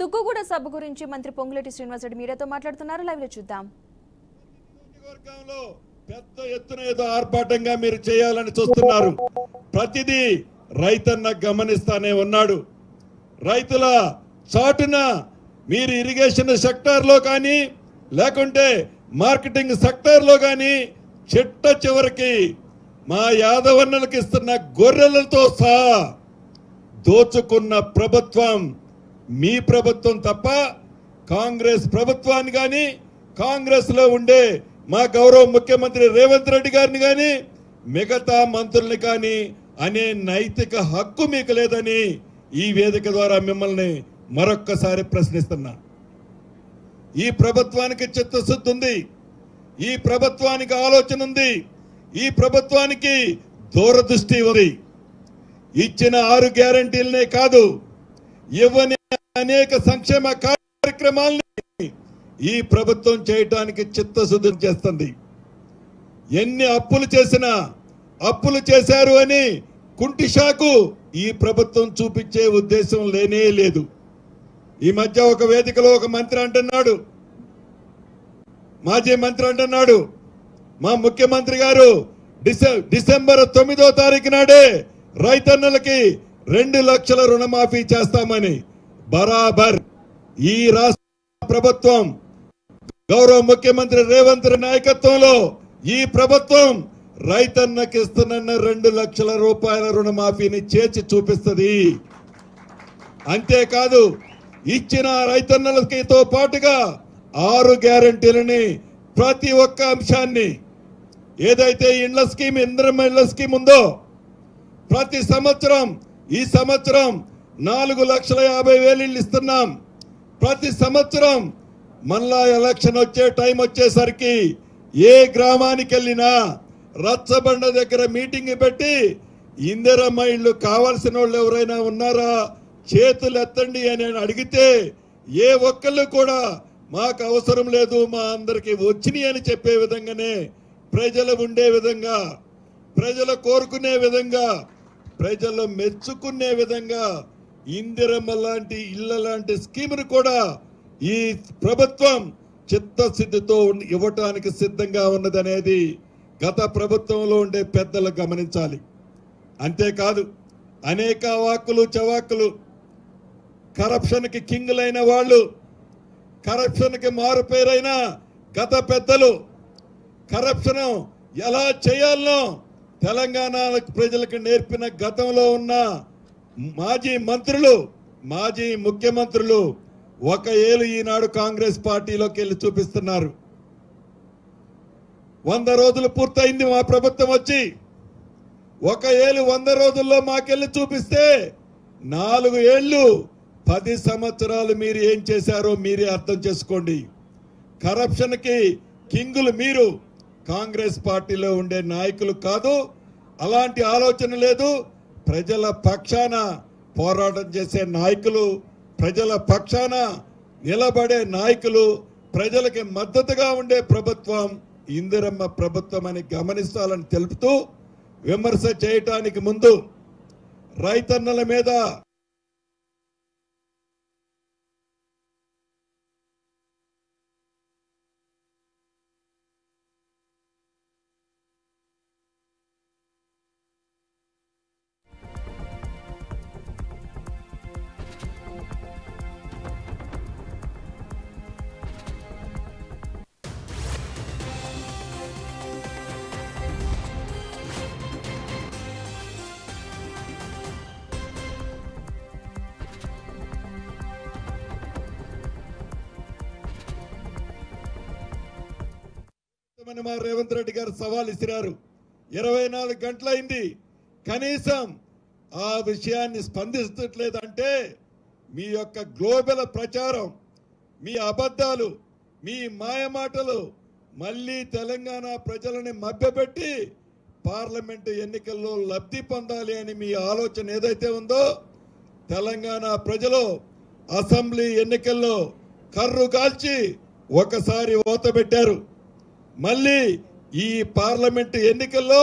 తుక్కుగూడ సభ గురించి మంత్రి పొంగులేటి శ్రీనివాసరెడ్డి మీడియాతో మాట్లాడుతున్నారు. లైవ్ లో చూద్దాం. పెద్ద ఎత్తున ఏదో ఆర్భాటంగా మీరు చేయాలని చూస్తున్నారు. ప్రతిదీ రైతన్న గమనిస్తానే ఉన్నాడు. రైతుల చాటున మీరు ఇరిగేషన్ సెక్టార్ లో కానీ లేకుంటే మార్కెటింగ్ సెక్టార్ లో కానీ చిట్ట చివరికి మా యాదవన్నలకు ఇస్తున్న గొర్రెలతో సహా దోచుకున్న ప్రభుత్వం మీ ప్రభుత్వం తప్ప కాంగ్రెస్ ప్రభుత్వాన్ని కానీ కాంగ్రెస్ లో ఉండే మా గౌరవ ముఖ్యమంత్రి రేవంత్ రెడ్డి గారిని కానీ మిగతా మంత్రుల్ని కానీ అనే నైతిక హక్కు మీకు లేదని ఈ వేదిక ద్వారా మిమ్మల్ని మరొక్కసారి ప్రశ్నిస్తున్నా. ఈ ప్రభుత్వానికి చిత్తశుద్ధి ఉంది, ఈ ప్రభుత్వానికి ఆలోచన ఉంది, ఈ ప్రభుత్వానికి దూరదృష్టి ఉంది. ఇచ్చిన 6 గ్యారంటీలనే కాదు, ఇవ్వని అనేక సంక్షేమ కార్యక్రమాలని ఈ ప్రభుత్వం చేయటానికి చిత్తశుద్ధి చేస్తుంది. ఎన్ని అప్పులు చేసినా అప్పులు చేశారు అని కుంటిషాకు ఈ ప్రభుత్వం చూపించే ఉద్దేశం లేనే లేదు. ఈ మధ్య ఒక వేదికలో ఒక మంత్రి అంటున్నాడు, మాజీ మంత్రి అంటున్నాడు, మా ముఖ్యమంత్రి గారు డిసెంబర్ 9వ తారీఖు నాడే రైతన్నలకి 2 లక్షల రుణమాఫీ చేస్తామని. బరాబర్ ఈ రాష్ట్ర ప్రభుత్వం గౌరవ ముఖ్యమంత్రి రేవంత్ రెడ్డి నాయకత్వంలో ఈ ప్రభుత్వం రైతన్నకి ఇస్తున్న 2 లక్షల రూపాయల రుణమాఫీని చేర్చి చూపిస్తుంది. అంతేకాదు ఇచ్చిన రైతన్నలతో పాటుగా 6 గ్యారంటీలని ప్రతి ఒక్క అంశాన్ని ఏదైతే ఇండ్ల స్కీమ్ ఇంద్రమ్మ ఇండ్ల స్కీమ్ ఉందో ప్రతి సంవత్సరం ఈ సంవత్సరం 4,50,000 ఇళ్ళు ఇస్తున్నాం. ప్రతి సంవత్సరం మళ్ళా ఎలక్షన్ వచ్చే టైం వచ్చేసరికి ఏ గ్రామానికి వెళ్ళినా రచ్చబండ దగ్గర మీటింగ్ పెట్టి ఇందిరమ్మ ఇళ్ళు కావాల్సిన వాళ్ళు ఎవరైనా ఉన్నారా చేతులు ఎత్తండి అని అడిగితే ఏ ఒక్కళ్ళు కూడా మాకు అవసరం లేదు, మా అందరికి వచ్చినాయి అని చెప్పే విధంగానే ప్రజలు ఉండే విధంగా, ప్రజలు కోరుకునే విధంగా, ప్రజలు మెచ్చుకునే విధంగా ఇందిరమ్మ లాంటి ఇళ్ల లాంటి స్కీమును కూడా ఈ ప్రభుత్వం చిత్తశుద్ధితో ఇవ్వటానికి సిద్ధంగా ఉన్నదనేది గత ప్రభుత్వంలో ఉండే పెద్దలు గమనించాలి. అంతేకాదు అనేక వాక్కులు చవాక్కులు, కరప్షన్కి కింగులైన వాళ్ళు, కరప్షన్కి మారుపేరైన గత పెద్దలు కరప్షన్ ఎలా చేయాలనో తెలంగాణ ప్రజలకు నేర్పిన గతంలో ఉన్న మాజీ మంత్రులు, మాజీ ముఖ్యమంత్రులు ఒక ఏళ్ళు ఈనాడు కాంగ్రెస్ పార్టీలోకి వెళ్ళి చూపిస్తున్నారు. 100 రోజులు పూర్తయింది మా ప్రభుత్వం వచ్చి. ఒక ఏళ్ళు 100 రోజుల్లో మాకెళ్ళి చూపిస్తే 4 ఏళ్ళు 10 సంవత్సరాలు మీరు ఏం చేశారో మీరే అర్థం చేసుకోండి. కరప్షన్కి కింగులు మీరు, కాంగ్రెస్ పార్టీలో ఉండే నాయకులు కాదు. అలాంటి ఆలోచన లేదు. ప్రజల పక్షాన పోరాటం చేసే నాయకులు, ప్రజల పక్షాన నిలబడే నాయకులు, ప్రజలకి మద్దతుగా ఉండే ప్రభుత్వం ఇందిరమ్మ ప్రభుత్వం అని గమనిస్తాలని తెలుపుతూ విమర్శ చేయటానికి ముందు రైతన్నల మీద మా రేవంత్ రెడ్డి గారు సవాల్ ఇసిరారు. 24 గంటలైంది, కనీసం ఆ విషయాన్ని స్పందించట్లేదంటే మీ యొక్క గ్లోబల్ ప్రచారం, మీ అబద్ధాలు, మీ మాయమాటలు మళ్ళీ తెలంగాణ ప్రజలని మభ్యపెట్టి పార్లమెంటు ఎన్నికల్లో లబ్ధి పొందాలి అని మీ ఆలోచన ఏదైతే ఉందో తెలంగాణ ప్రజలు అసెంబ్లీ ఎన్నికల్లో కర్రు కాల్చి ఒకసారి ఓత పెట్టారు. మళ్ళీ ఈ పార్లమెంటు ఎన్నికల్లో